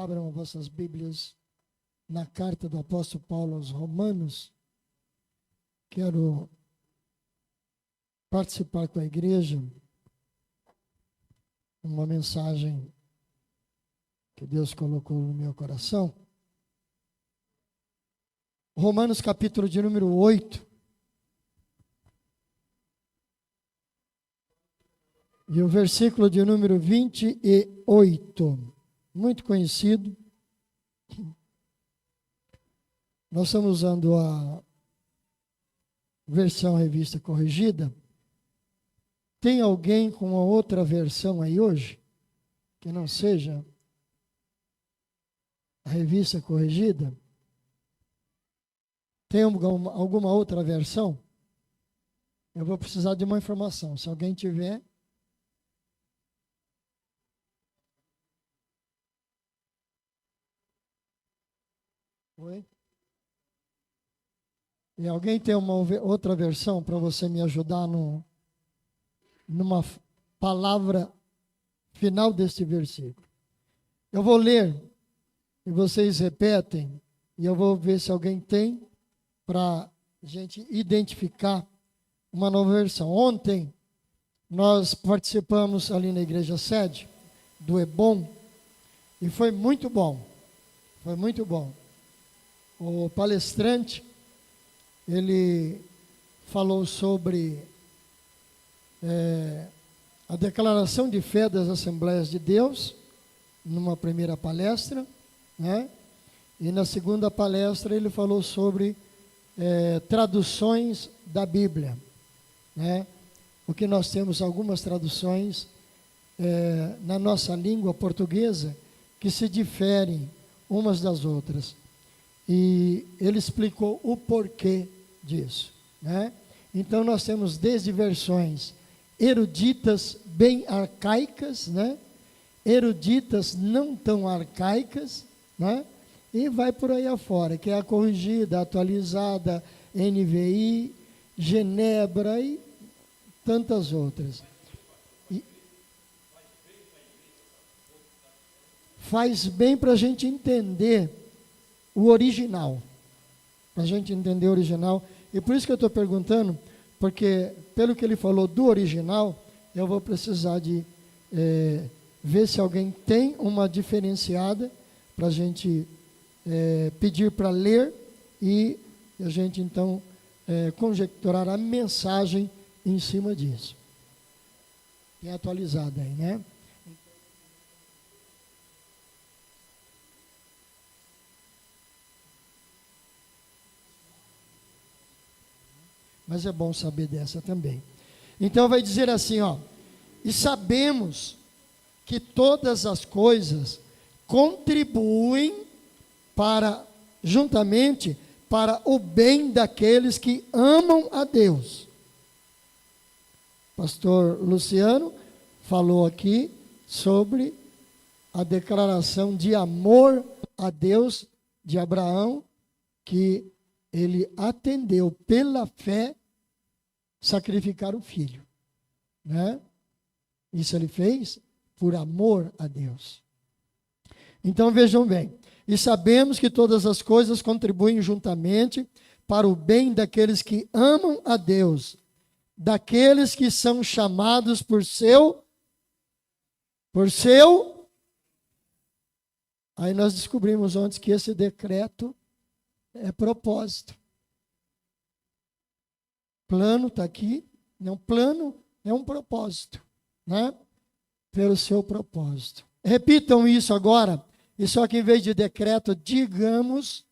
Abram vossas Bíblias na carta do apóstolo Paulo aos Romanos. Quero participar com a igreja uma mensagem que Deus colocou no meu coração. Romanos capítulo de número 8. E o versículo de número 28, muito conhecido. Nós estamos usando a versão revista corrigida. Tem alguém com uma outra versão aí hoje? Que não seja a revista corrigida? Tem alguma outra versão? Eu vou precisar de uma informação. Se alguém tiver. Oi? E alguém tem uma outra versão para você me ajudar numa palavra final deste versículo? Eu vou ler e vocês repetem e eu vou ver se alguém tem para a gente identificar uma nova versão. Ontem nós participamos ali na igreja sede do EBOM e foi muito bom. Foi muito bom. O palestrante, ele falou sobre a declaração de fé das Assembleias de Deus, numa primeira palestra, né? E na segunda palestra ele falou sobre traduções da Bíblia, né? Porque nós temos algumas traduções na nossa língua portuguesa que se diferem umas das outras. E ele explicou o porquê disso, né? Então nós temos desde versões eruditas bem arcaicas, né? Eruditas não tão arcaicas, né? E vai por aí afora, que é a corrigida, a atualizada, NVI, Genebra e tantas outras. E faz bem para a gente entender o original, para a gente entender o original. E por isso que eu estou perguntando, porque pelo que ele falou do original, eu vou precisar de ver se alguém tem uma diferenciada para a gente pedir para ler e a gente então conjecturar a mensagem em cima disso. Tem atualizada aí, né? Mas é bom saber dessa também. Então vai dizer assim, ó: e sabemos que todas as coisas contribuem juntamente para o bem daqueles que amam a Deus. Pastor Luciano falou aqui sobre a declaração de amor a Deus de Abraão, que ele atendeu pela fé sacrificar o filho, né? Isso ele fez por amor a Deus. Então vejam bem, e sabemos que todas as coisas contribuem juntamente para o bem daqueles que amam a Deus, daqueles que são chamados por seu. Aí nós descobrimos ontem que esse decreto é propósito. Plano está aqui. Não, plano é um propósito, né? Pelo seu propósito. Repitam isso agora. E só que em vez de decreto, digamos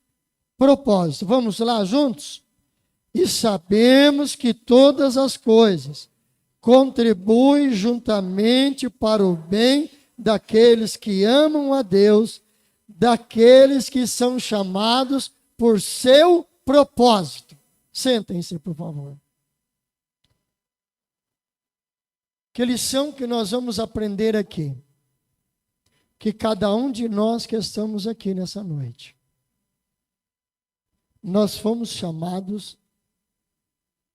propósito. Vamos lá juntos? E sabemos que todas as coisas contribuem juntamente para o bem daqueles que amam a Deus, daqueles que são chamados por seu propósito. Sentem-se, por favor. Que lição que nós vamos aprender aqui? Que cada um de nós que estamos aqui nessa noite, nós fomos chamados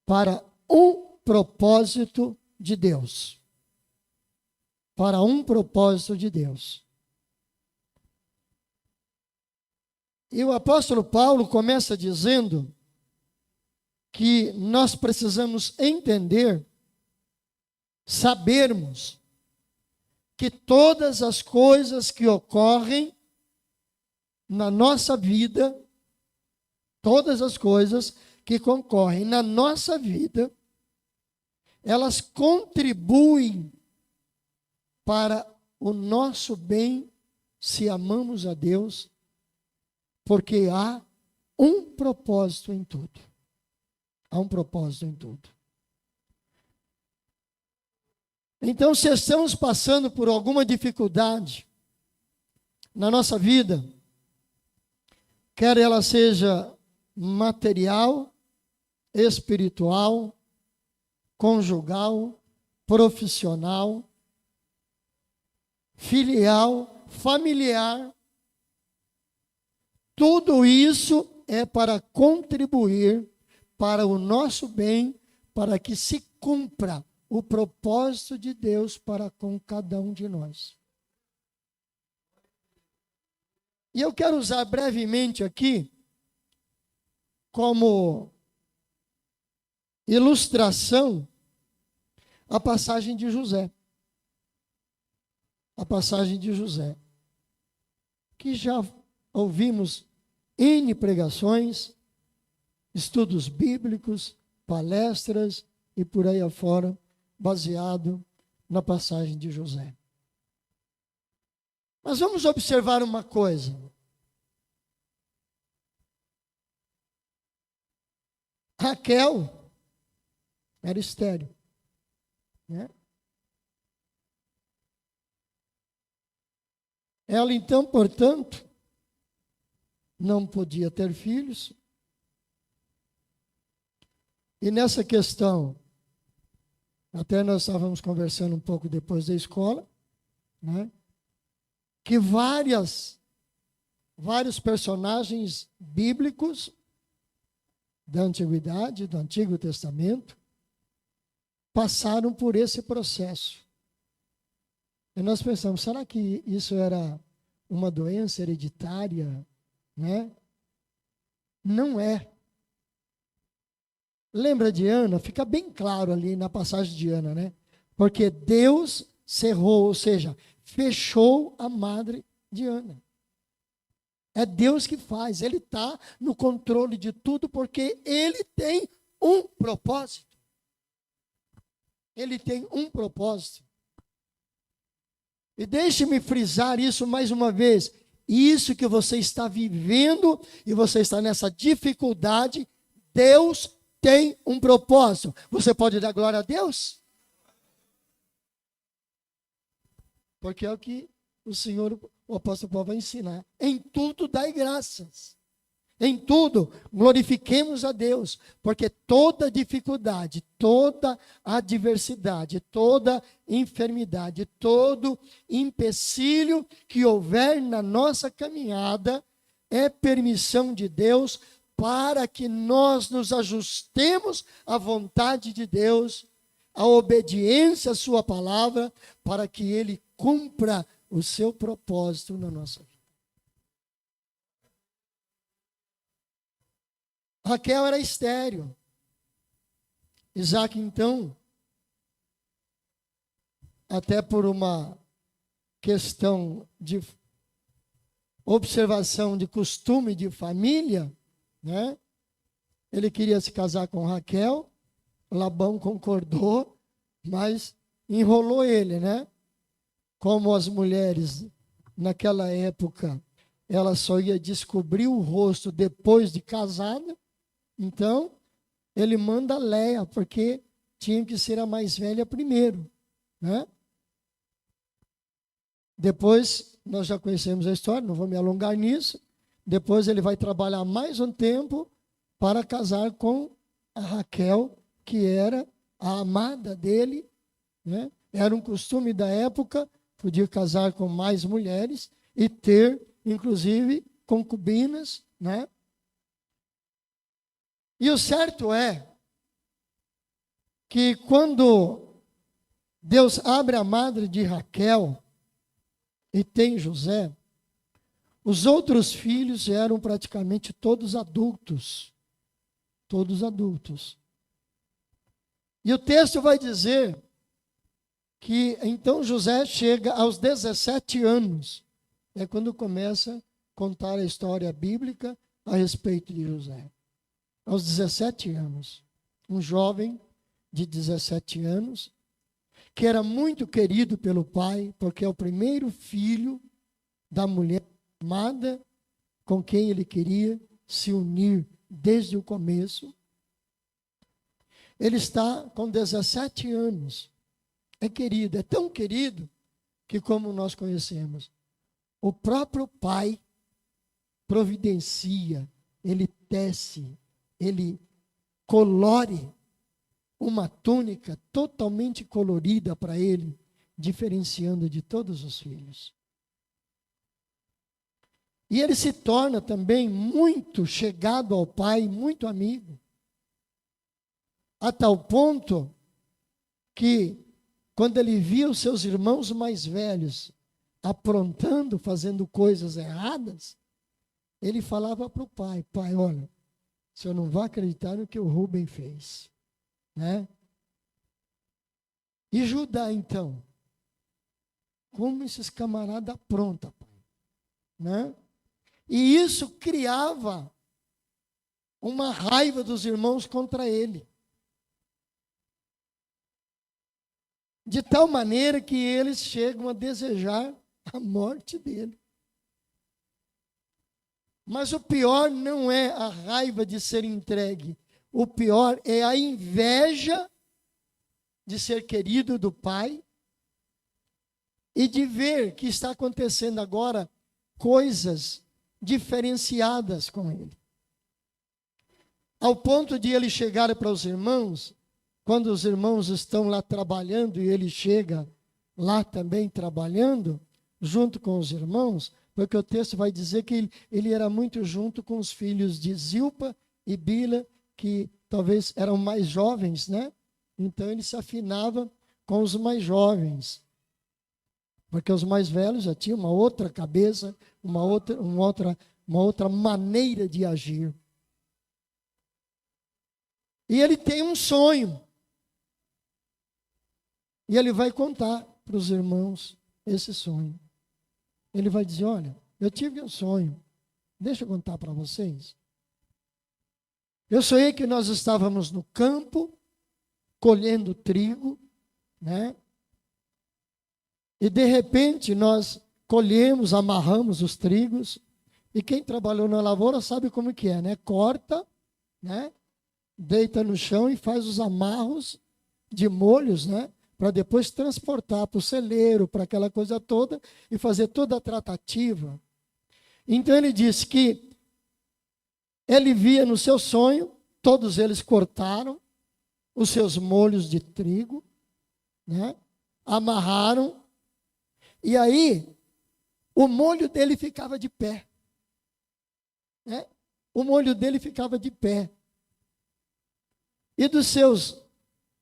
para um propósito de Deus. Para um propósito de Deus. E o apóstolo Paulo começa dizendo que nós precisamos entender, sabermos que todas as coisas que ocorrem na nossa vida, todas as coisas que concorrem na nossa vida, elas contribuem para o nosso bem se amamos a Deus, porque há um propósito em tudo. Há um propósito em tudo. Então, se estamos passando por alguma dificuldade na nossa vida, quer ela seja material, espiritual, conjugal, profissional, filial, familiar, tudo isso é para contribuir para o nosso bem, para que se cumpra o propósito de Deus para com cada um de nós. E eu quero usar brevemente aqui, como ilustração, a passagem de José. A passagem de José, que já ouvimos N pregações, estudos bíblicos, palestras e por aí afora, baseado na passagem de José. Mas vamos observar uma coisa. Raquel era estéril, né? Ela então, portanto, não podia ter filhos. E nessa questão, até nós estávamos conversando um pouco depois da escola, né? Que vários personagens bíblicos da antiguidade, do Antigo Testamento, passaram por esse processo. E nós pensamos, será que isso era uma doença hereditária, né? Não é. Lembra de Ana? Fica bem claro ali na passagem de Ana, né? Porque Deus cerrou, ou seja, fechou a madre de Ana. É Deus que faz, Ele está no controle de tudo, porque Ele tem um propósito. Ele tem um propósito. E deixe-me frisar isso mais uma vez. Isso que você está vivendo e você está nessa dificuldade, Deus tem um propósito. Você pode dar glória a Deus? Porque é o que o Senhor, o apóstolo Paulo vai ensinar. Em tudo dai graças. Em tudo, glorifiquemos a Deus, porque toda dificuldade, toda adversidade, toda enfermidade, todo empecilho que houver na nossa caminhada é permissão de Deus para que nós nos ajustemos à vontade de Deus, à obediência à sua palavra, para que Ele cumpra o seu propósito na nossa vida. Raquel era estéril. Isaac, então, até por uma questão de observação de costume de família, né? Ele queria se casar com Raquel, Labão concordou, mas enrolou ele, né? Como as mulheres naquela época, ela só ia descobrir o rosto depois de casada. Então, ele manda Léia, porque tinha que ser a mais velha primeiro, né? Depois, nós já conhecemos a história, não vou me alongar nisso. Depois ele vai trabalhar mais um tempo para casar com a Raquel, que era a amada dele, né? Era um costume da época, podia casar com mais mulheres e ter, inclusive, concubinas, né? E o certo é que quando Deus abre a madre de Raquel e tem José, Os outros filhos eram praticamente todos adultos. Todos adultos. E o texto vai dizer que então José chega aos 17 anos. É quando começa a contar a história bíblica a respeito de José. Aos 17 anos. Um jovem de 17 anos, que era muito querido pelo pai, porque é o primeiro filho da mulher amada com quem ele queria se unir desde o começo. Ele está com 17 anos. É querido, é tão querido que, como nós conhecemos, o próprio pai providencia, ele tece, ele colore uma túnica totalmente colorida para ele, diferenciando de todos os filhos. E ele se torna também muito chegado ao pai, muito amigo. A tal ponto que, quando ele via os seus irmãos mais velhos aprontando, fazendo coisas erradas, ele falava para o pai: pai, olha, o senhor não vai acreditar no que o Rubem fez. Né? E Judá, então? Como esses camaradas aprontam, pai. Né? E isso criava uma raiva dos irmãos contra ele. De tal maneira que eles chegam a desejar a morte dele. Mas o pior não é a raiva de ser entregue. O pior é a inveja de ser querido do pai e de ver que está acontecendo agora coisas diferenciadas com ele. Ao ponto de ele chegar para os irmãos, quando os irmãos estão lá trabalhando e ele chega lá também trabalhando, junto com os irmãos, porque o texto vai dizer que ele era muito junto com os filhos de Zilpa e Bila, que talvez eram mais jovens, né? Então ele se afinava com os mais jovens. Porque os mais velhos já tinham uma outra cabeça, uma outra maneira de agir. E ele tem um sonho. E ele vai contar para os irmãos esse sonho. Ele vai dizer: olha, eu tive um sonho. Deixa eu contar para vocês. Eu sonhei que nós estávamos no campo, colhendo trigo, né? E de repente nós colhemos, amarramos os trigos, e quem trabalhou na lavoura sabe como que é, né? Corta, né? Deita no chão e faz os amarros de molhos, né? Para depois transportar para o celeiro, para aquela coisa toda, e fazer toda a tratativa. Então ele disse que ele via no seu sonho, todos eles cortaram os seus molhos de trigo, né? Amarraram, e aí o molho dele ficava de pé. Né? O molho dele ficava de pé. E dos seus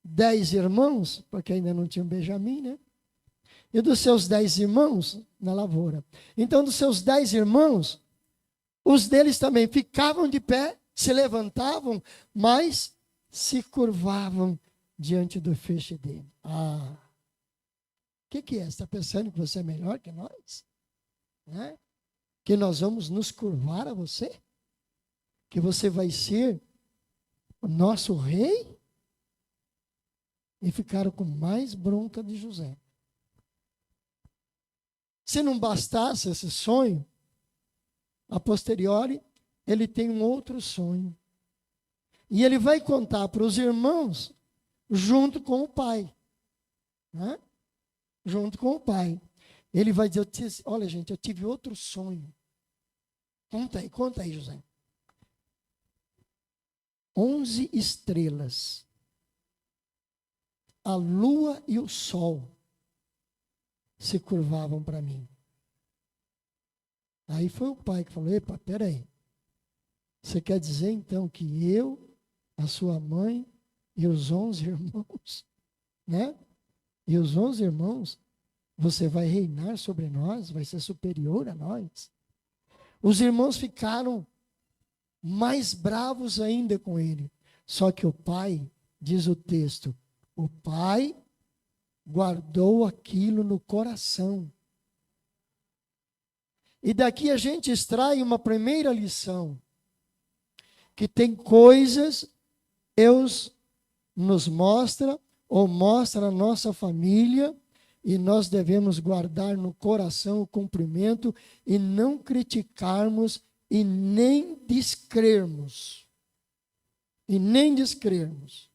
10 irmãos, porque ainda não tinha Benjamim, né? E dos seus 10 irmãos na lavoura. Então, dos seus 10 irmãos, os deles também ficavam de pé, se levantavam, mas se curvavam diante do feixe dele. Ah, o que é? Você está pensando que você é melhor que nós? Né? Que nós vamos nos curvar a você? Que você vai ser o nosso rei? E ficaram com mais bronca de José. Se não bastasse esse sonho, a posteriori, ele tem um outro sonho. E ele vai contar para os irmãos, junto com o pai. Né? Junto com o pai. Ele vai dizer: olha, gente, eu tive outro sonho. Conta aí, José. 11 estrelas. A lua e o sol se curvavam para mim. Aí foi o pai que falou: epa, peraí. Você quer dizer então que eu, a sua mãe e os 11 irmãos, né? E os 11 irmãos, você vai reinar sobre nós, vai ser superior a nós? Os irmãos ficaram mais bravos ainda com ele. Só que o pai, diz o texto, o pai guardou aquilo no coração. E daqui a gente extrai uma primeira lição, que tem coisas, Deus nos mostra, ou mostra a nossa família, e nós devemos guardar no coração o cumprimento e não criticarmos e nem descrermos. E nem descrermos.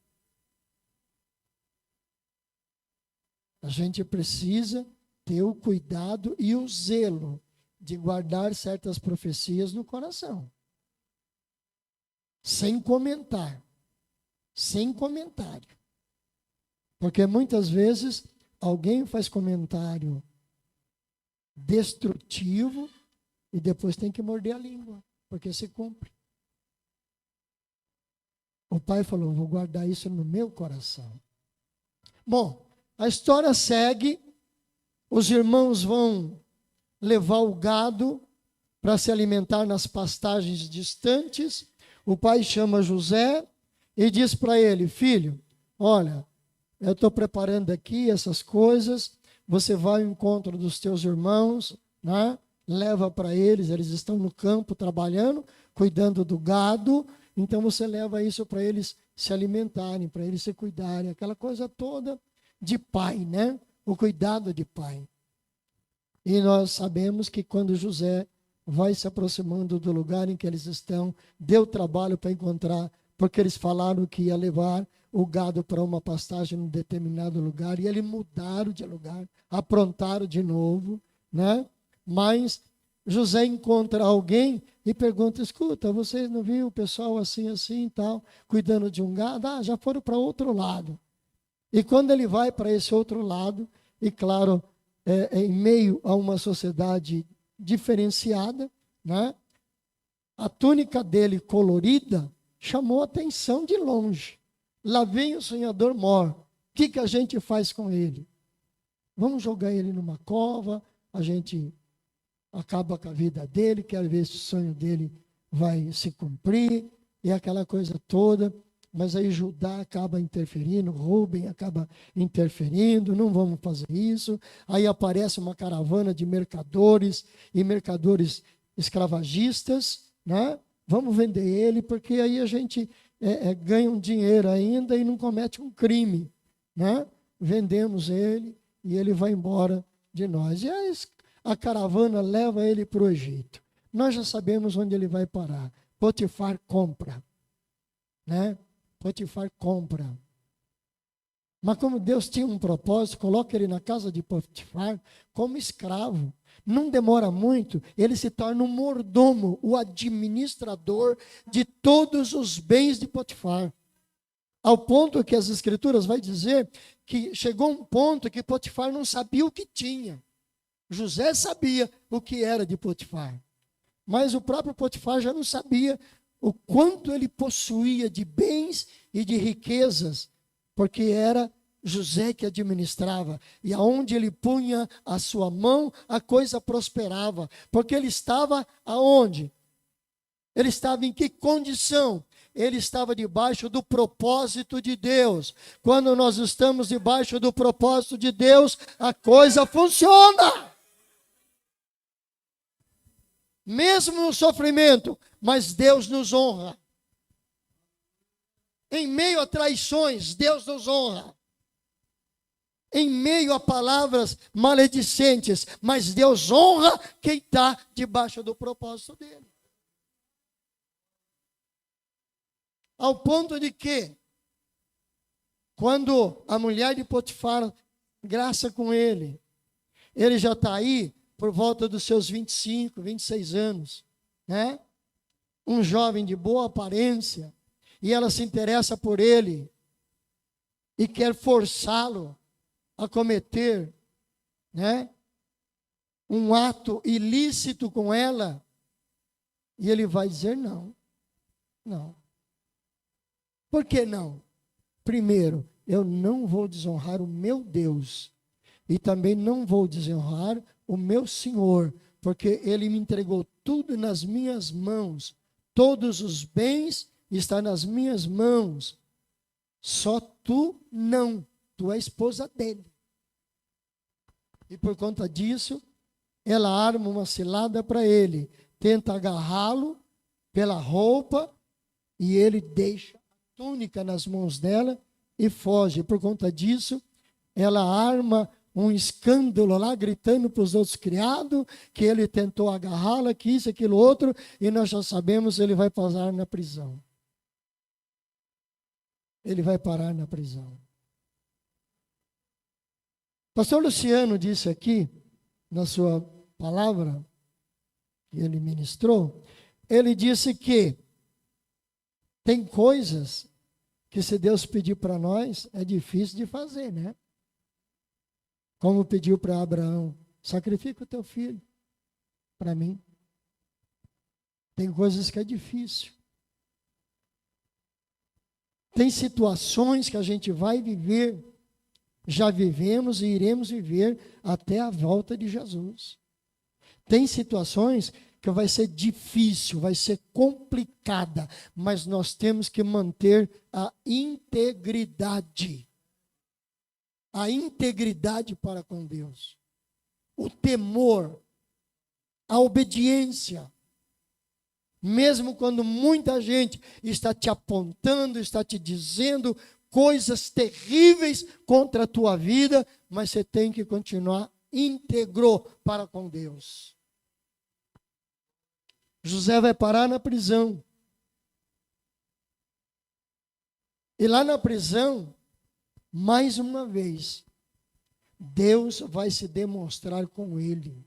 A gente precisa ter o cuidado e o zelo de guardar certas profecias no coração. Sem comentar. Sem comentário. Porque muitas vezes alguém faz comentário destrutivo e depois tem que morder a língua, porque se cumpre. O pai falou, vou guardar isso no meu coração. Bom, a história segue, os irmãos vão levar o gado para se alimentar nas pastagens distantes. O pai chama José e diz para ele, filho, olha, eu estou preparando aqui essas coisas, você vai ao encontro dos teus irmãos, né? Leva para eles estão no campo trabalhando, cuidando do gado, então você leva isso para eles se alimentarem, para eles se cuidarem, aquela coisa toda de pai, né? O cuidado de pai. E nós sabemos que quando José vai se aproximando do lugar em que eles estão, deu trabalho para encontrar, porque eles falaram que ia levar o gado para uma pastagem em um determinado lugar, e eles mudaram de lugar, aprontaram de novo, né? Mas José encontra alguém e pergunta, escuta, vocês não viram o pessoal assim e tal, cuidando de um gado? Ah, já foram para outro lado. E quando ele vai para esse outro lado, e claro, em meio a uma sociedade diferenciada, né? A túnica dele colorida chamou a atenção de longe. Lá vem o sonhador mor. O que a gente faz com ele? Vamos jogar ele numa cova, a gente acaba com a vida dele, quer ver se o sonho dele vai se cumprir, e aquela coisa toda. Mas aí Judá acaba interferindo, Rúben acaba interferindo, não vamos fazer isso. Aí aparece uma caravana de mercadores e mercadores escravagistas, né? Vamos vender ele, porque aí a gente ganha um dinheiro ainda e não comete um crime, né? Vendemos ele e ele vai embora de nós. E aí a caravana leva ele para o Egito. Nós já sabemos onde ele vai parar. Potifar compra, né? Potifar compra. Mas como Deus tinha um propósito, coloca ele na casa de Potifar como escravo. Não demora muito, ele se torna um mordomo, o administrador de todos os bens de Potifar. Ao ponto que as Escrituras vai dizer que chegou um ponto que Potifar não sabia o que tinha. José sabia o que era de Potifar. Mas o próprio Potifar já não sabia o quanto ele possuía de bens e de riquezas, porque era José que administrava, e aonde ele punha a sua mão, a coisa prosperava, porque ele estava aonde? Ele estava em que condição? Ele estava debaixo do propósito de Deus. Quando nós estamos debaixo do propósito de Deus, a coisa funciona. Mesmo no sofrimento, mas Deus nos honra. Em meio a traições, Deus nos honra. Em meio a palavras maledicentes, mas Deus honra quem está debaixo do propósito dele. Ao ponto de que, quando a mulher de Potifar graça com ele, ele já está aí por volta dos seus 25, 26 anos, né? Um jovem de boa aparência, e ela se interessa por ele e quer forçá-lo a cometer, né, um ato ilícito com ela, e ele vai dizer não. Não. Por que não? Primeiro, eu não vou desonrar o meu Deus, e também não vou desonrar o meu Senhor, porque ele me entregou tudo nas minhas mãos. Todos os bens estão nas minhas mãos. Só tu não. Tu é a esposa dele. E por conta disso, ela arma uma cilada para ele. Tenta agarrá-lo pela roupa e ele deixa a túnica nas mãos dela e foge. Por conta disso, ela arma um escândalo lá, gritando para os outros criados que ele tentou agarrá-la, que isso, aquilo, outro, e nós já sabemos ele vai parar na prisão. Ele vai parar na prisão. Pastor Luciano disse aqui, na sua palavra, que ele ministrou, ele disse que tem coisas que se Deus pedir para nós, é difícil de fazer, né? Como pediu para Abraão, sacrifica o teu filho para mim. Tem coisas que é difícil. Tem situações que a gente vai viver, já vivemos e iremos viver até a volta de Jesus. Tem situações que vai ser difícil, vai ser complicada, mas nós temos que manter a integridade. A integridade para com Deus. O temor, a obediência. Mesmo quando muita gente está te apontando, está te dizendo coisas terríveis contra a tua vida, mas você tem que continuar íntegro para com Deus. José vai parar na prisão. E lá na prisão, mais uma vez, Deus vai se demonstrar com ele.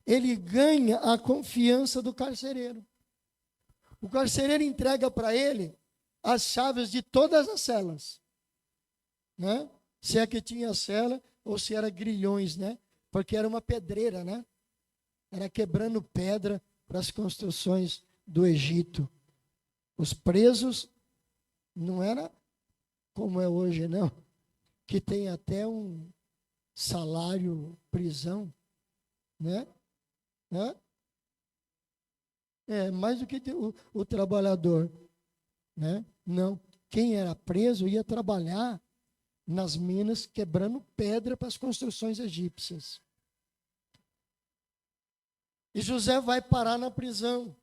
Ele ganha a confiança do carcereiro. O carcereiro entrega para ele as chaves de todas as celas, né? Se é que tinha cela ou se era grilhões, né? Porque era uma pedreira, né? Era quebrando pedra para as construções do Egito. Os presos não era como é hoje, não, que tem até um salário prisão, né? É mais do que o trabalhador, né? Não, quem era preso ia trabalhar nas minas quebrando pedra para as construções egípcias. E José vai parar na prisão.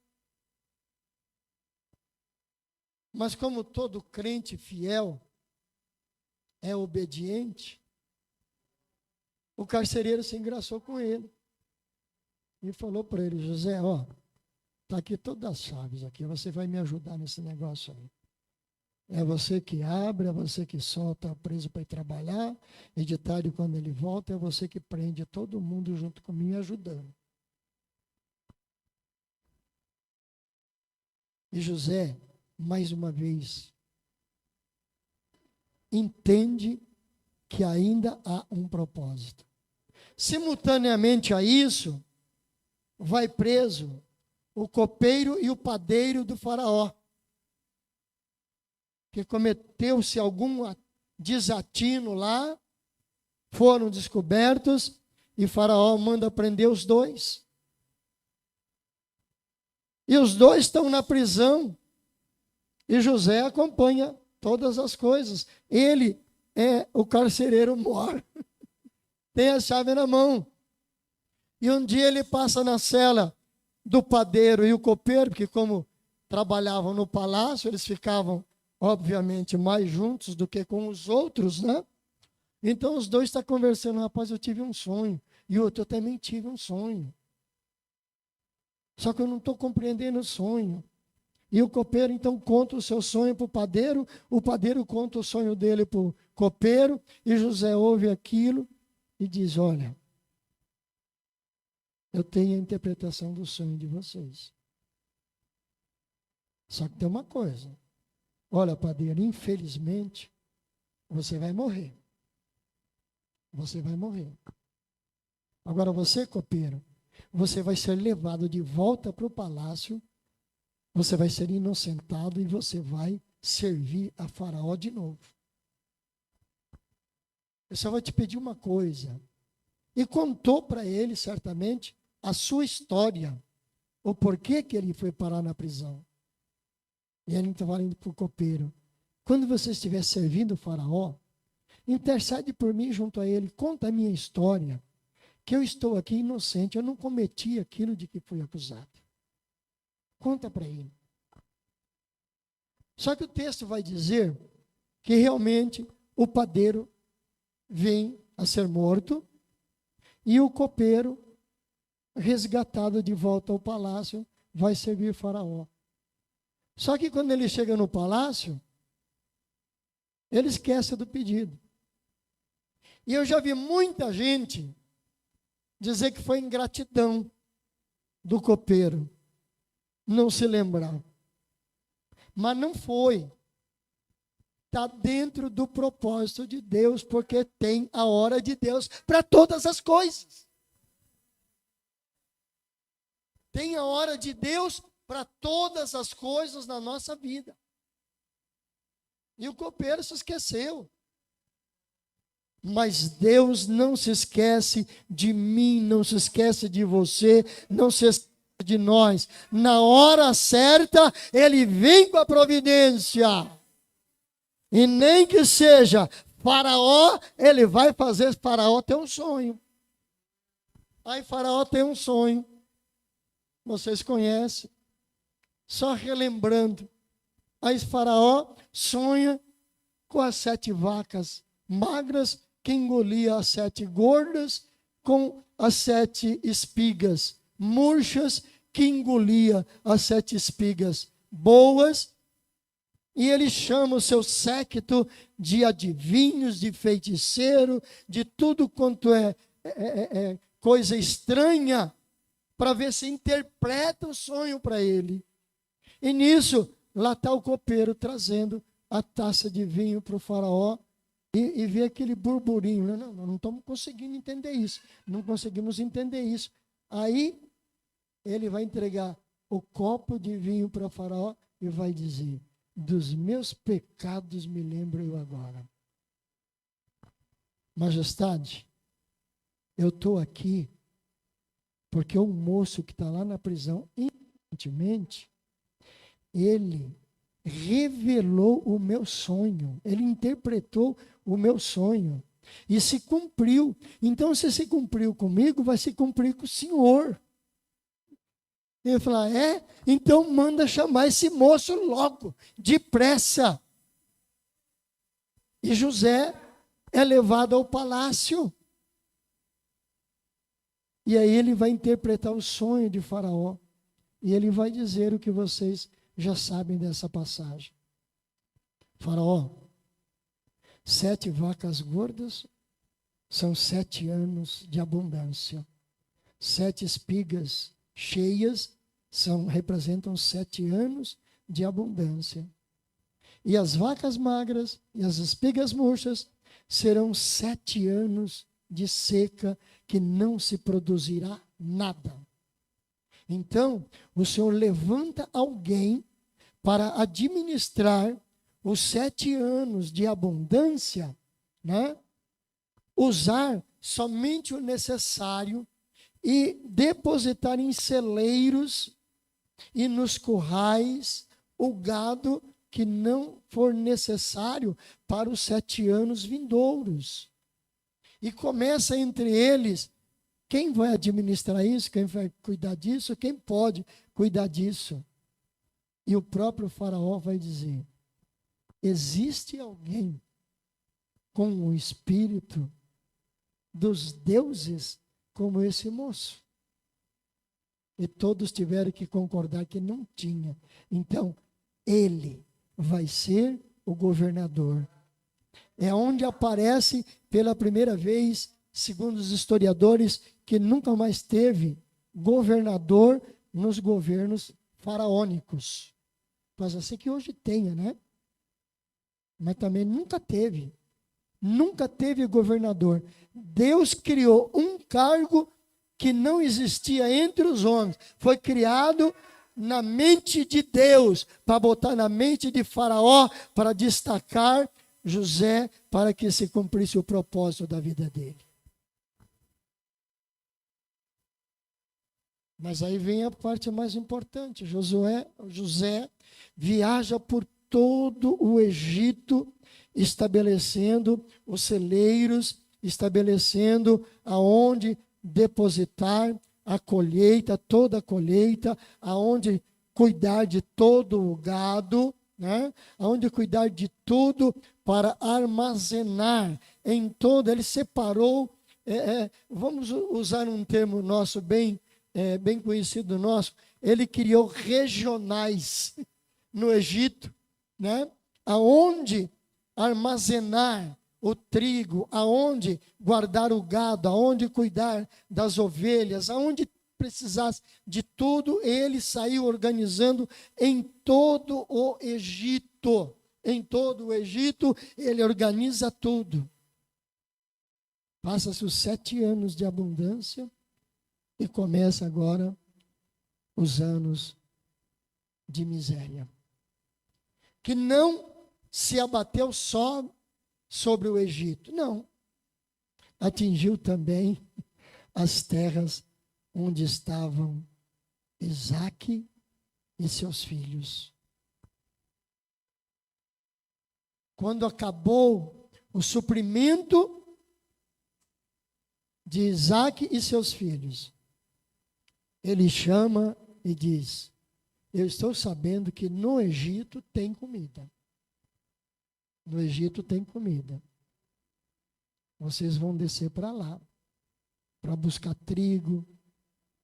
Mas como todo crente fiel é obediente, o carcereiro se engraçou com ele. E falou para ele, José, ó, está aqui todas as chaves aqui, você vai me ajudar nesse negócio aí. É você que abre, é você que solta o preso para ir trabalhar, e de tarde quando ele volta, é você que prende todo mundo junto comigo me ajudando. E José, mais uma vez, entende que ainda há um propósito. Simultaneamente a isso, vai preso o copeiro e o padeiro do faraó, que cometeu-se algum desatino lá, foram descobertos, e faraó manda prender os dois. E os dois estão na prisão, e José acompanha todas as coisas. Ele é o carcereiro mor, tem a chave na mão. E um dia ele passa na cela do padeiro e o copeiro, porque como trabalhavam no palácio, eles ficavam, obviamente, mais juntos do que com os outros, né? Então os dois estão conversando, rapaz, eu tive um sonho. E o outro, eu também tive um sonho. Só que eu não estou compreendendo o sonho. E o copeiro, então, conta o seu sonho para o padeiro conta o sonho dele para o copeiro, e José ouve aquilo e diz, olha, eu tenho a interpretação do sonho de vocês. Só que tem uma coisa. Olha, padeiro, infelizmente, você vai morrer. Você vai morrer. Agora você, copeiro, você vai ser levado de volta para o palácio, você vai ser inocentado e você vai servir a Faraó de novo. Eu só vou te pedir uma coisa. E contou para ele, certamente, a sua história, o porquê que ele foi parar na prisão. E ele estava indo para o copeiro. Quando você estiver servindo o faraó, intercede por mim junto a ele, conta a minha história, que eu estou aqui inocente, eu não cometi aquilo de que fui acusado. Conta para ele. Só que o texto vai dizer que realmente o padeiro vem a ser morto e o copeiro, resgatado de volta ao palácio, vai servir Faraó. Só que quando ele chega no palácio, ele esquece do pedido. E eu já vi muita gente dizer que foi ingratidão do copeiro não se lembrar. Mas não foi. Está dentro do propósito de Deus, porque tem a hora de Deus para todas as coisas. Tem a hora de Deus para todas as coisas na nossa vida. E o copeiro se esqueceu. Mas Deus não se esquece de mim, não se esquece de você, não se esquece de nós. Na hora certa, Ele vem com a providência. E nem que seja Faraó, Ele vai fazer Faraó ter um sonho. Aí Faraó tem um sonho. Vocês conhecem. Só relembrando. Aí Faraó sonha com as 7 vacas magras que engolia as 7 gordas, com as 7 espigas murchas que engolia as 7 espigas boas. E ele chama o seu séquito de adivinhos, de feiticeiro, de tudo quanto é coisa estranha, para ver se interpreta o sonho para ele. E nisso, lá está o copeiro trazendo a taça de vinho para o faraó e vê aquele burburinho. Não estamos conseguindo entender isso. Não conseguimos entender isso. Aí, ele vai entregar o copo de vinho para o faraó e vai dizer: dos meus pecados me lembro eu agora. Majestade, eu estou aqui porque o moço que está lá na prisão, inocentemente, ele revelou o meu sonho, ele interpretou o meu sonho e se cumpriu. Então, se cumpriu comigo, vai se cumprir com o senhor. Ele falou: então manda chamar esse moço logo, depressa. E José é levado ao palácio. E aí ele vai interpretar o sonho de Faraó. E ele vai dizer o que vocês já sabem dessa passagem. Faraó, 7 vacas gordas são 7 anos de abundância. 7 espigas cheias representam 7 anos de abundância. E as vacas magras e as espigas murchas serão 7 anos de seca, que não se produzirá nada. Então, o Senhor levanta alguém para administrar os 7 anos de abundância, né? Usar somente o necessário e depositar em celeiros e nos currais o gado que não for necessário para os 7 anos vindouros. E começa entre eles, quem vai administrar isso, quem vai cuidar disso, quem pode cuidar disso. E o próprio faraó vai dizer: existe alguém com o espírito dos deuses como esse moço? E todos tiveram que concordar que não tinha. Então, ele vai ser o governador. É onde aparece pela primeira vez, segundo os historiadores, que nunca mais teve governador nos governos faraônicos. Mas assim que hoje tenha, né? Mas também nunca teve. Nunca teve governador. Deus criou um cargo que não existia entre os homens. Foi criado na mente de Deus, para botar na mente de Faraó, para destacar José, para que se cumprisse o propósito da vida dele. Mas aí vem a parte mais importante. José viaja por todo o Egito, estabelecendo os celeiros, estabelecendo aonde depositar a colheita, toda a colheita, aonde cuidar de todo o gado, né? Aonde cuidar de tudo para armazenar em todo. Ele separou, vamos usar um termo nosso bem conhecido nosso, ele criou regionais no Egito, né? Aonde armazenar o trigo, aonde guardar o gado, aonde cuidar das ovelhas, aonde precisasse de tudo, ele saiu organizando em todo o Egito. Em todo o Egito, ele organiza tudo. Passa-se os 7 anos de abundância e começa agora os anos de miséria. Que não se abateu só sobre o Egito, não. Atingiu também as terras onde estavam Isaque e seus filhos. Quando acabou o suprimento de Isaque e seus filhos, ele chama e diz: eu estou sabendo que no Egito tem comida. No Egito tem comida. Vocês vão descer para lá, para buscar trigo,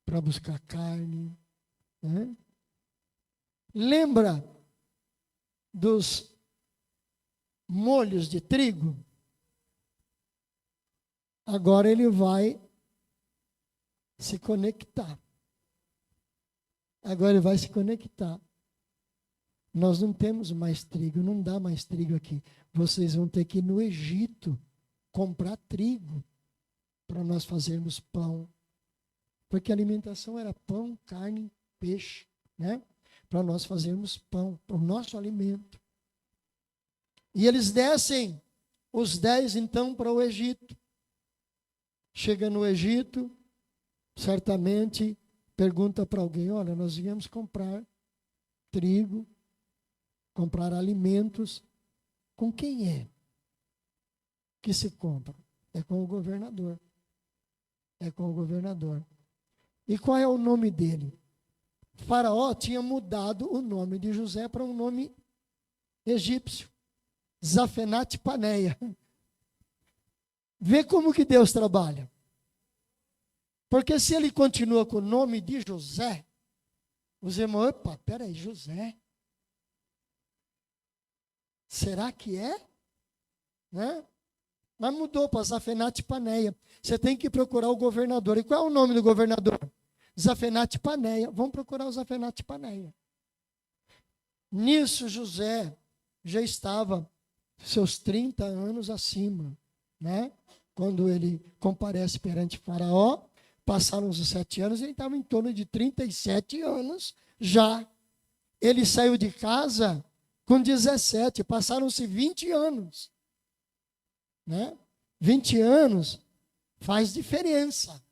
para buscar carne. Né? Lembra dos molhos de trigo? Agora ele vai se conectar. Agora ele vai se conectar. Nós não temos mais trigo, não dá mais trigo aqui. Vocês vão ter que ir no Egito comprar trigo para nós fazermos pão. Porque a alimentação era pão, carne, peixe, né? Para nós fazermos pão, para o nosso alimento. E eles descem, os 10 então, para o Egito. Chega no Egito, certamente pergunta para alguém: olha, nós viemos comprar trigo, comprar alimentos. Com quem é que se compra? É com o governador. É com o governador. E qual é o nome dele? Faraó tinha mudado o nome de José para um nome egípcio. Zafenate-Paneia. Vê como que Deus trabalha. Porque se ele continua com o nome de José, os irmãos, opa, peraí, José? Será que é? Né? Mas mudou para Zafenate-Paneia. Você tem que procurar o governador. E qual é o nome do governador? Zafenate-Paneia. Vamos procurar o Zafenate-Paneia. Nisso, José já estava seus 30 anos acima, né? Quando ele comparece perante Faraó, passaram os 7 anos, ele estava em torno de 37 anos já. Ele saiu de casa com 17, passaram-se 20 anos. Né? 20 anos faz diferença.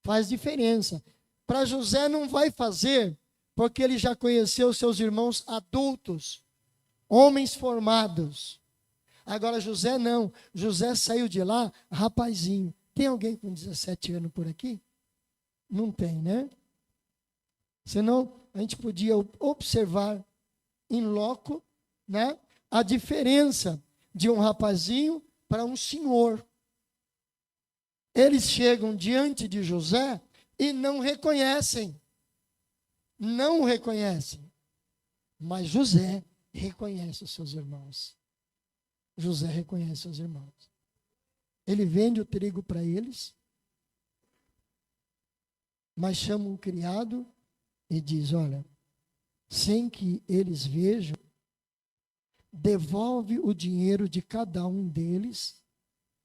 Faz diferença. Para José não vai fazer, porque ele já conheceu seus irmãos adultos, homens formados. Agora José não. José saiu de lá rapazinho. Tem alguém com 17 anos por aqui? Não tem, né? Senão a gente podia observar em loco, né, a diferença de um rapazinho para um senhor. Eles chegam diante de José e não reconhecem. Não o reconhecem. Mas José reconhece os seus irmãos. José reconhece os irmãos. Ele vende o trigo para eles, mas chama um criado e diz: olha, sem que eles vejam, devolve o dinheiro de cada um deles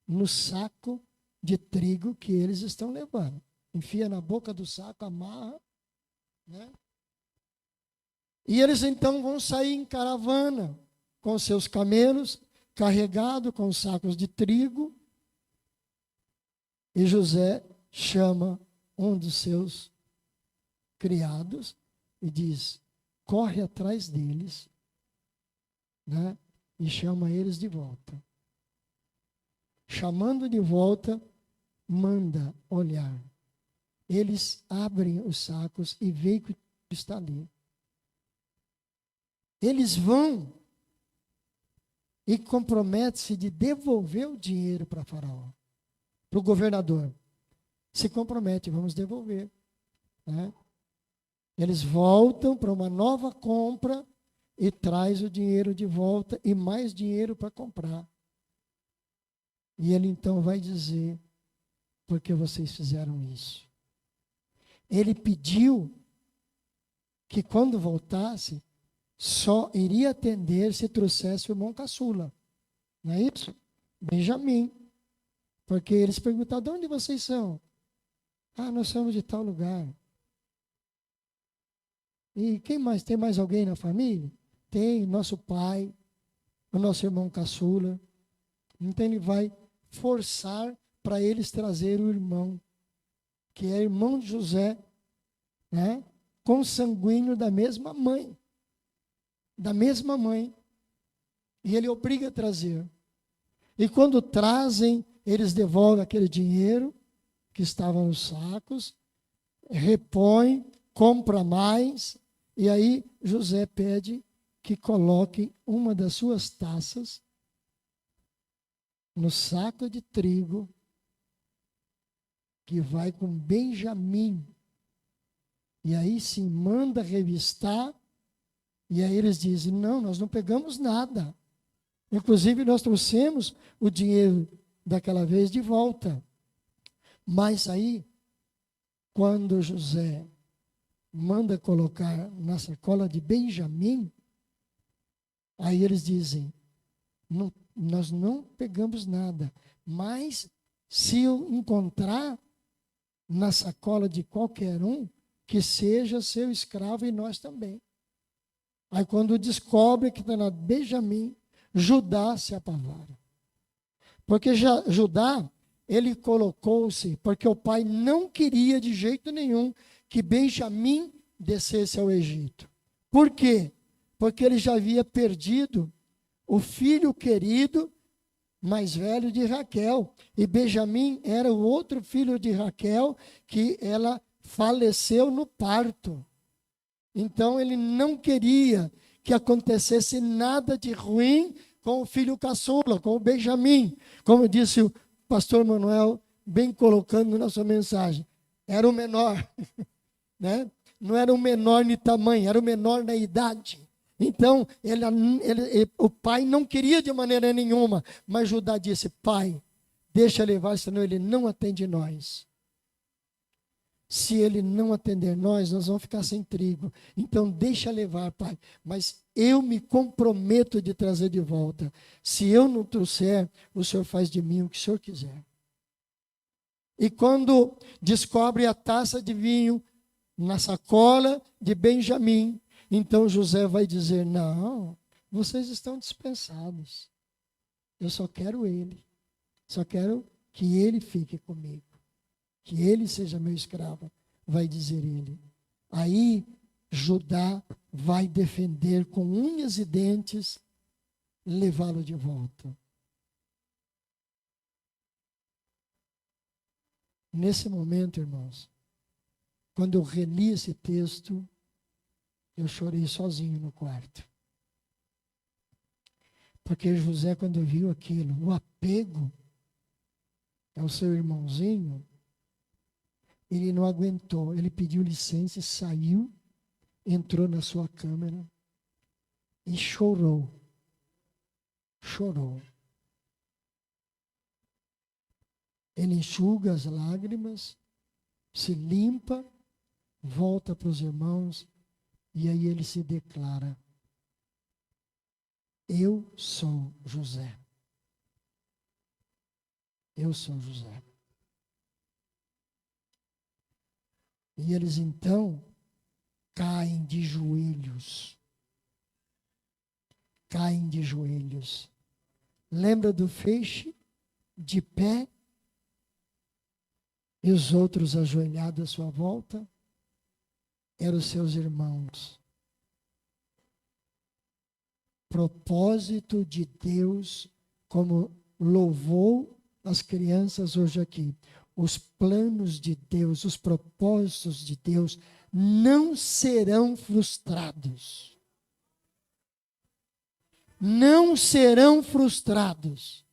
no saco de trigo que eles estão levando. Enfia na boca do saco, amarra, né? E eles então vão sair em caravana com seus camelos, carregados com sacos de trigo. E José chama um dos seus criados e diz: corre atrás deles, né? E chama eles de volta. Chamando de volta, manda olhar. Eles abrem os sacos e veem que está ali. Eles vão e comprometem-se de devolver o dinheiro para Faraó, para o governador. Se compromete, vamos devolver, né? Eles voltam para uma nova compra e traz o dinheiro de volta e mais dinheiro para comprar. E ele então vai dizer: por que vocês fizeram isso? Ele pediu que quando voltasse, só iria atender se trouxesse o irmão caçula. Não é isso? Benjamim. Porque eles perguntaram: de onde vocês são? Ah, nós somos de tal lugar. E quem mais? Tem mais alguém na família? Tem, nosso pai, o nosso irmão caçula. Então ele vai forçar para eles trazer o irmão, que é irmão de José, né? Consanguíneo da mesma mãe. Da mesma mãe. E ele obriga a trazer. E quando trazem, eles devolvem aquele dinheiro que estava nos sacos, repõe, compra mais, e aí José pede que coloque uma das suas taças no saco de trigo que vai com Benjamim. E aí sim, manda revistar, e aí eles dizem: não, nós não pegamos nada. Inclusive nós trouxemos o dinheiro daquela vez de volta. Mas aí, quando José manda colocar na sacola de Benjamim, aí eles dizem: não, nós não pegamos nada, mas se eu encontrar na sacola de qualquer um, que seja seu escravo e nós também. Aí quando descobre que está na Benjamim, Judá se apavora. Porque Judá, ele colocou-se, porque o pai não queria de jeito nenhum que Benjamim descesse ao Egito. Por quê? Porque ele já havia perdido o filho querido mais velho de Raquel. E Benjamim era o outro filho de Raquel que ela faleceu no parto. Então ele não queria que acontecesse nada de ruim com o filho caçula, com o Benjamim. Como disse o pastor Manuel, bem colocando na sua mensagem, era o menor, né? Não era o menor de tamanho, era o menor na idade. Então, o pai não queria de maneira nenhuma, mas Judá disse: pai, deixa levar, senão ele não atende nós. Se ele não atender nós vamos ficar sem trigo. Então, deixa levar, pai. Mas eu me comprometo de trazer de volta. Se eu não trouxer, o senhor faz de mim o que o senhor quiser. E quando descobre a taça de vinho na sacola de Benjamim, então José vai dizer: não, vocês estão dispensados. Eu só quero ele. Só quero que ele fique comigo. Que ele seja meu escravo, vai dizer ele. Aí Judá vai defender com unhas e dentes, levá-lo de volta. Nesse momento, irmãos, quando eu reli esse texto, eu chorei sozinho no quarto. Porque José, quando viu aquilo, o apego ao seu irmãozinho, ele não aguentou, ele pediu licença e saiu, entrou na sua câmara e chorou. Chorou. Ele enxuga as lágrimas, se limpa, volta para os irmãos e aí ele se declara: eu sou José. Eu sou José. E eles então caem de joelhos. Caem de joelhos. Lembra do feixe? De pé. E os outros ajoelhados à sua volta. eram os seus irmãos. Propósito de Deus, como louvou as crianças hoje aqui. Os planos de Deus, os propósitos de Deus não serão frustrados. Não serão frustrados.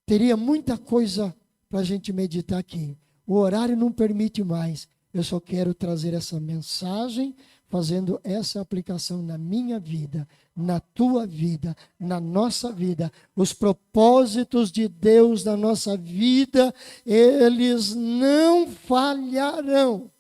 Teria muita coisa para a gente meditar aqui. O horário não permite mais. Eu só quero trazer essa mensagem, fazendo essa aplicação na minha vida, na tua vida, na nossa vida. Os propósitos de Deus na nossa vida, eles não falharão.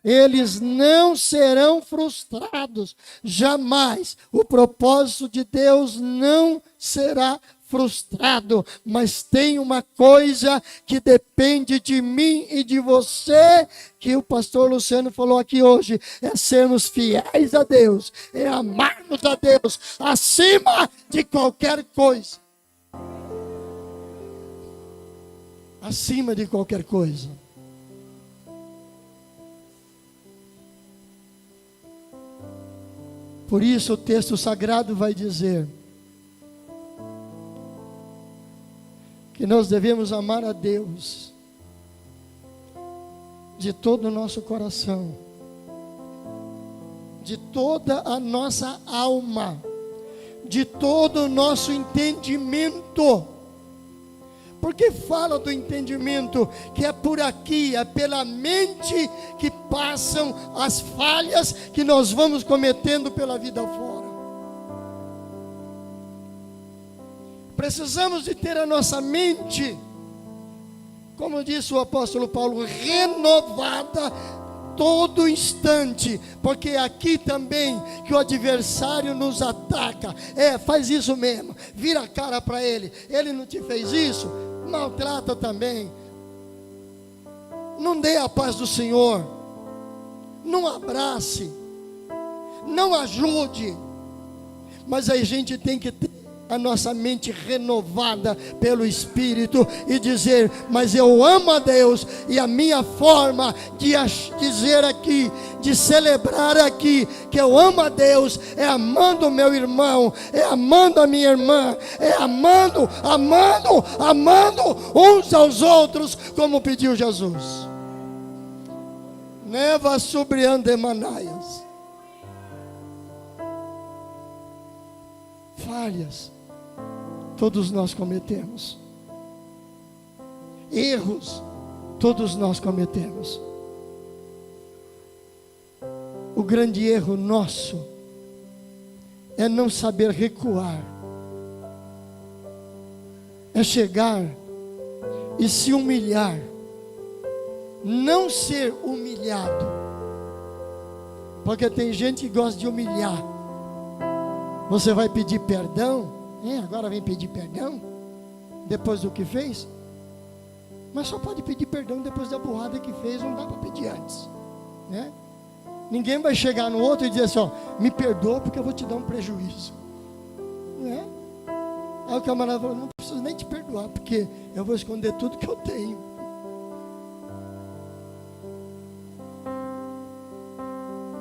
Eles não serão frustrados. Jamais. O propósito de Deus não será frustrado, mas tem uma coisa que depende de mim e de você, que o pastor Luciano falou aqui hoje, é sermos fiéis a Deus, é amarmos a Deus acima de qualquer coisa. Acima de qualquer coisa. Por isso o texto sagrado vai dizer que nós devemos amar a Deus de todo o nosso coração, de toda a nossa alma, de todo o nosso entendimento. Porque fala do entendimento, que é por aqui, é pela mente que passam as falhas que nós vamos cometendo pela vida fora. Precisamos de ter a nossa mente, como disse o apóstolo Paulo, renovada todo instante, porque aqui também que o adversário nos ataca. Faz isso mesmo, vira a cara para ele. Ele não te fez isso? Maltrata também. Não dê a paz do Senhor, não abrace, não ajude, mas a gente tem que ter a nossa mente renovada pelo Espírito e dizer, mas eu amo a Deus, e a minha forma de dizer aqui, de celebrar aqui, que eu amo a Deus, é amando o meu irmão, é amando a minha irmã, é amando uns aos outros, como pediu Jesus. Neva sobre andemanaias. Falhas todos nós cometemos. Erros todos nós cometemos. O grande erro nosso é não saber recuar, é chegar e se humilhar, não ser humilhado, porque tem gente que gosta de humilhar. Você vai pedir perdão? Agora vem pedir perdão? Depois do que fez? Mas só pode pedir perdão depois da burrada que fez, não dá para pedir antes, né? Ninguém vai chegar no outro e dizer assim, me perdoa porque eu vou te dar um prejuízo, né? Aí o camarada falou, não preciso nem te perdoar, porque eu vou esconder tudo que eu tenho.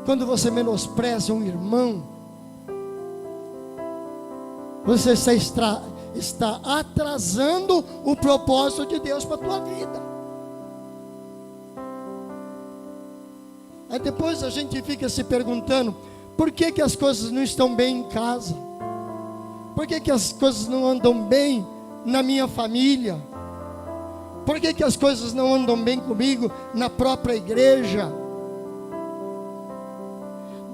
Quando você menospreza um irmão, você está atrasando o propósito de Deus para a tua vida. Aí depois a gente fica se perguntando, por que as coisas não estão bem em casa? Por que as coisas não andam bem na minha família? Por que as coisas não andam bem comigo na própria igreja?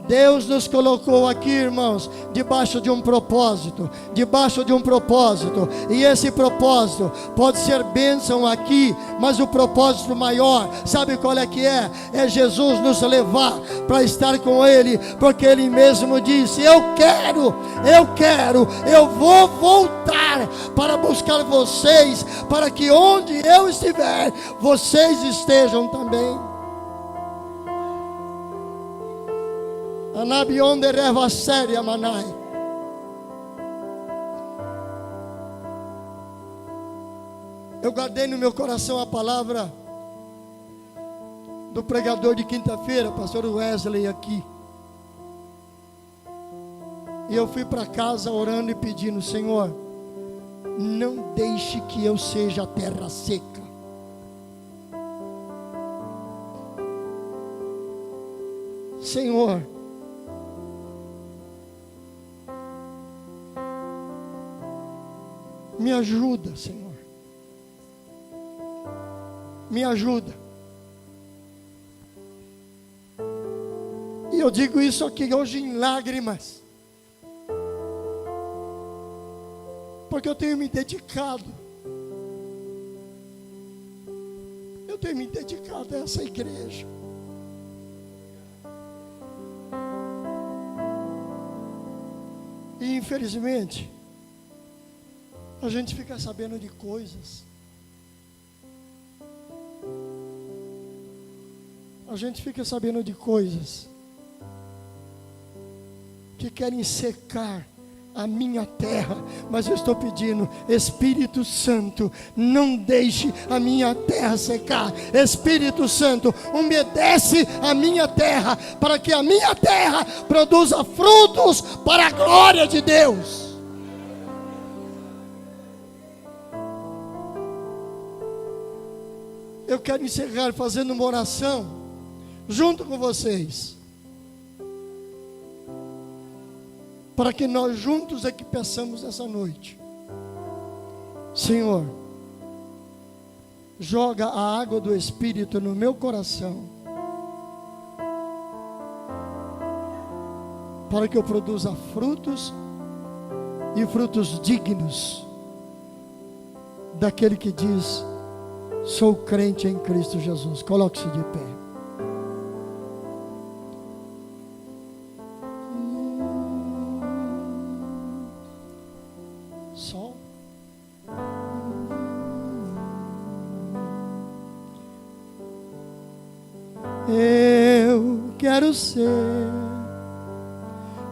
Deus nos colocou aqui, irmãos, debaixo de um propósito, e esse propósito pode ser bênção aqui, mas o propósito maior, sabe qual é que é? É Jesus nos levar para estar com Ele, porque Ele mesmo disse, eu vou voltar para buscar vocês, para que onde eu estiver, vocês estejam também. Anabionde reva séria manai. Eu guardei no meu coração a palavra do pregador de quinta-feira, pastor Wesley aqui. E eu fui para casa orando e pedindo: Senhor, não deixe que eu seja terra seca. Senhor, me ajuda, Senhor. Me ajuda. E eu digo isso aqui hoje em lágrimas, porque eu tenho me dedicado. Eu tenho me dedicado a essa igreja. E infelizmente, a gente fica sabendo de coisas. A gente fica sabendo de coisas que querem secar a minha terra, mas eu estou pedindo: Espírito Santo, não deixe a minha terra secar. Espírito Santo, umedece a minha terra, para que a minha terra produza frutos para a glória de Deus. Eu quero encerrar fazendo uma oração junto com vocês, para que nós juntos aqui peçamos essa noite: Senhor, joga a água do Espírito no meu coração, para que eu produza frutos, e frutos dignos daquele que diz: sou crente em Cristo Jesus. Coloque-se de pé. Eu quero ser,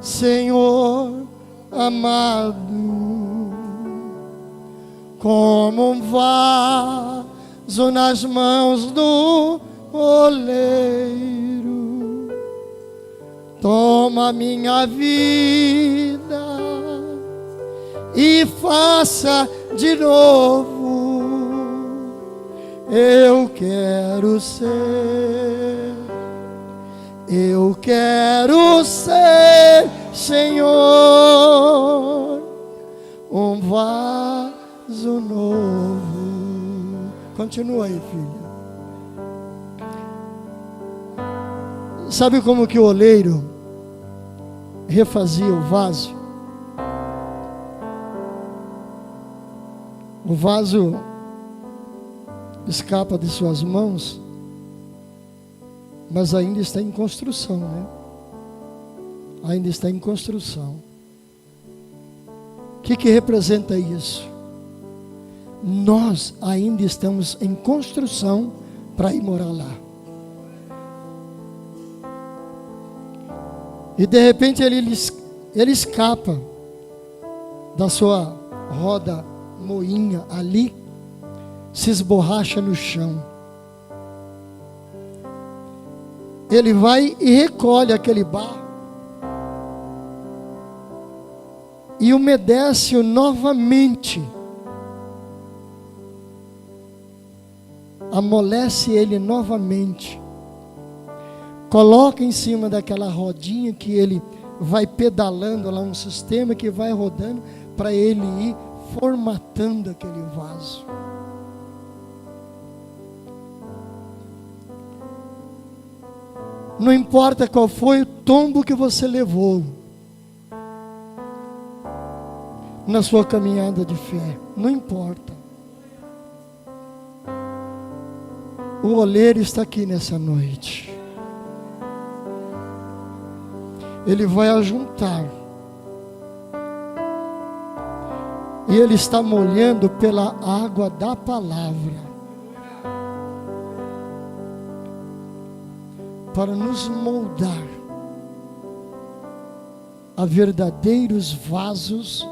Senhor amado, como um vaso nas mãos do oleiro. Toma minha vida e faça de novo. Eu quero ser, eu quero ser, Senhor, um vaso novo. Continua aí, filha. Sabe como que o oleiro refazia o vaso? O vaso escapa de suas mãos, mas ainda está em construção, né? Ainda está em construção. O que representa isso? Nós ainda estamos em construção para ir morar lá. E de repente ele escapa da sua roda moinha ali, se esborracha no chão. Ele vai e recolhe aquele barro e umedece-o novamente, amolece ele novamente, coloca em cima daquela rodinha que ele vai pedalando lá, um sistema que vai rodando para ele ir formatando aquele vaso. Não importa qual foi o tombo que você levou na sua caminhada de fé, não importa. O oleiro está aqui nessa noite. Ele vai ajuntar. E Ele está molhando pela água da palavra, para nos moldar a verdadeiros vasos,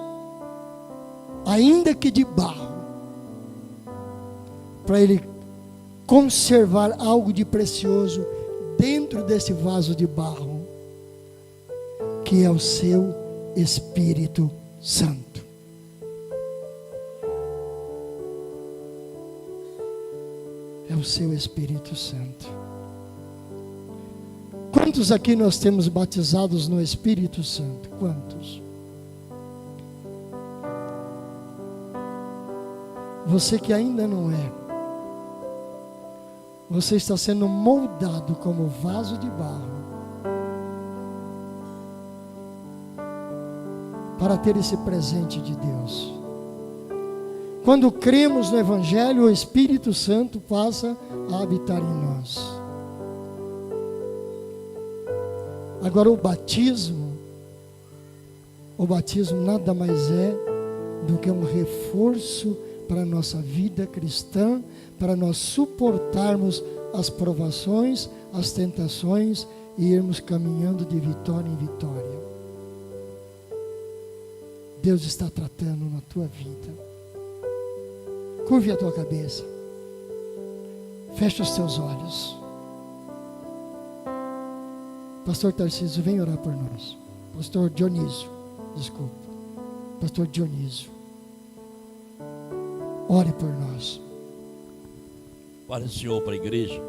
ainda que de barro, para Ele conservar algo de precioso dentro desse vaso de barro, que é o seu Espírito Santo. É o seu Espírito Santo. Quantos aqui nós temos batizados no Espírito Santo? Quantos? Você que ainda não é, você está sendo moldado como vaso de barro para ter esse presente de Deus. Quando cremos no Evangelho, o Espírito Santo passa a habitar em nós. Agora o batismo nada mais é do que um reforço para a nossa vida cristã, para nós suportarmos as provações, as tentações e irmos caminhando de vitória em vitória. Deus está tratando na tua vida. Curve a tua cabeça. Fecha os teus olhos. Pastor Tarcísio, vem orar por nós. Pastor Dionísio, desculpa. Pastor Dionísio, ore por nós. Para o Senhor, para a igreja,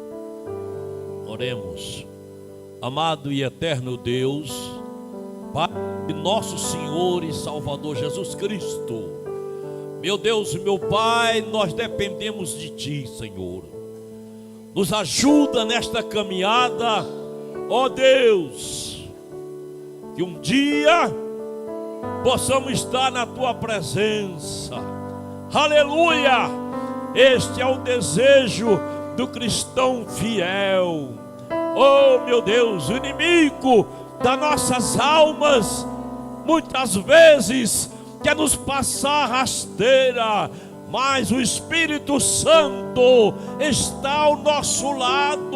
oremos. Amado e eterno Deus, Pai de nosso Senhor e Salvador Jesus Cristo, meu Deus e meu Pai, nós dependemos de Ti, Senhor. Nos ajuda nesta caminhada, ó Deus, que um dia possamos estar na Tua presença. Aleluia! Este é o desejo do cristão fiel. Oh meu Deus, o inimigo das nossas almas muitas vezes quer nos passar rasteira, mas o Espírito Santo está ao nosso lado.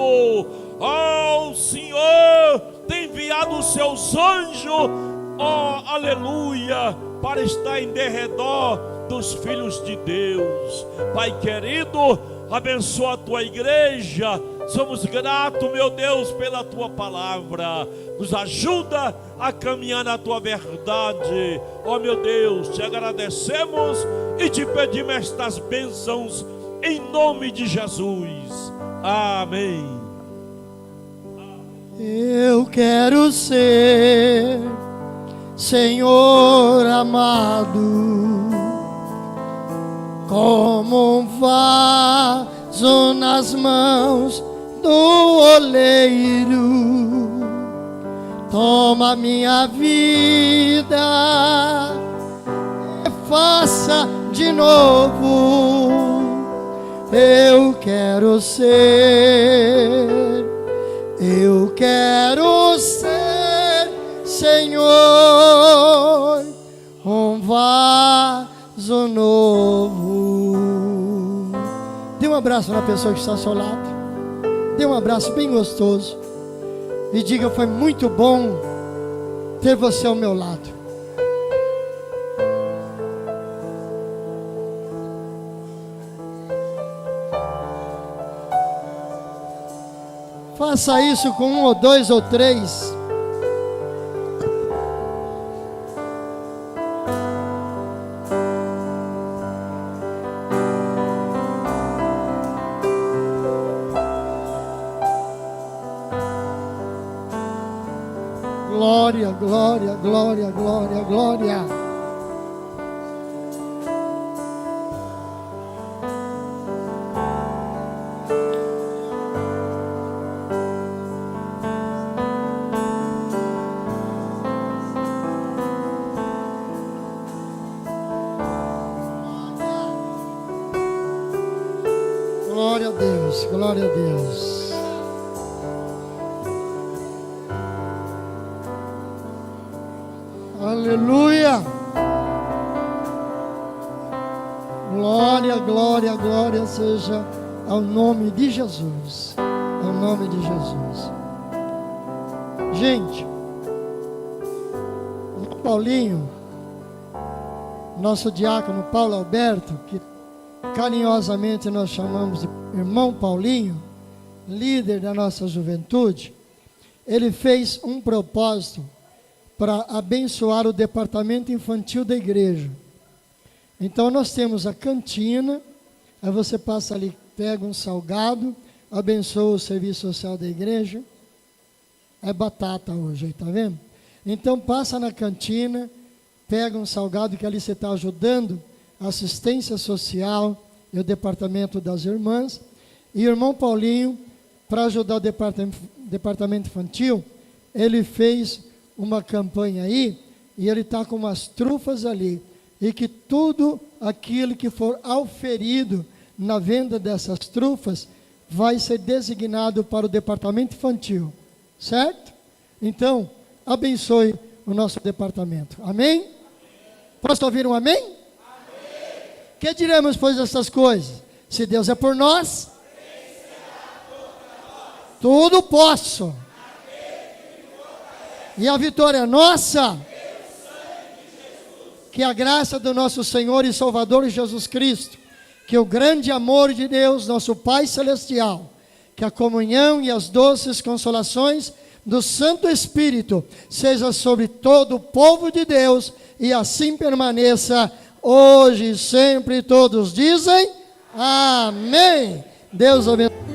Oh, o Senhor tem enviado os seus anjos, oh, aleluia, para estar em derredor dos filhos de Deus. Pai querido, abençoa a tua igreja. Somos gratos, meu Deus, pela tua palavra. Nos ajuda a caminhar na tua verdade. Oh meu Deus, te agradecemos e te pedimos estas bênçãos em nome de Jesus. Amém. Eu quero ser, Senhor amado, como um vaso nas mãos do oleiro. Toma minha vida e faça de novo. Eu quero ser, Senhor, um vaso novo. Dê um abraço na pessoa que está ao seu lado. Dê um abraço bem gostoso. E diga: foi muito bom ter você ao meu lado. Faça isso com um ou dois ou três. Glória, glória, glória, glória, glória. Glória a Deus, glória a Deus. Aleluia. Glória, glória, glória seja ao nome de Jesus. Ao nome de Jesus. Gente, o Paulinho, nosso diácono Paulo Alberto, que carinhosamente nós chamamos de irmão Paulinho, líder da nossa juventude, ele fez um propósito para abençoar o departamento infantil da igreja. Então nós temos a cantina, aí você passa ali, pega um salgado, abençoa o serviço social da igreja. É batata hoje, tá vendo? Então passa na cantina, pega um salgado, que ali você está ajudando a assistência social e o departamento das irmãs. E o irmão Paulinho, para ajudar o departamento infantil, ele fez uma campanha aí, e ele está com umas trufas ali, e que tudo aquilo que for auferido na venda dessas trufas, vai ser designado para o departamento infantil, certo? Então, abençoe o nosso departamento, amém? Posso ouvir um amém? Amém. Que diremos, pois, essas coisas? Se Deus é por nós, tudo posso. E a vitória é nossa. Que a graça do nosso Senhor e Salvador Jesus Cristo, que o grande amor de Deus, nosso Pai Celestial, que a comunhão e as doces consolações do Santo Espírito seja sobre todo o povo de Deus, e assim permaneça hoje e sempre. Todos dizem amém. Deus abençoe.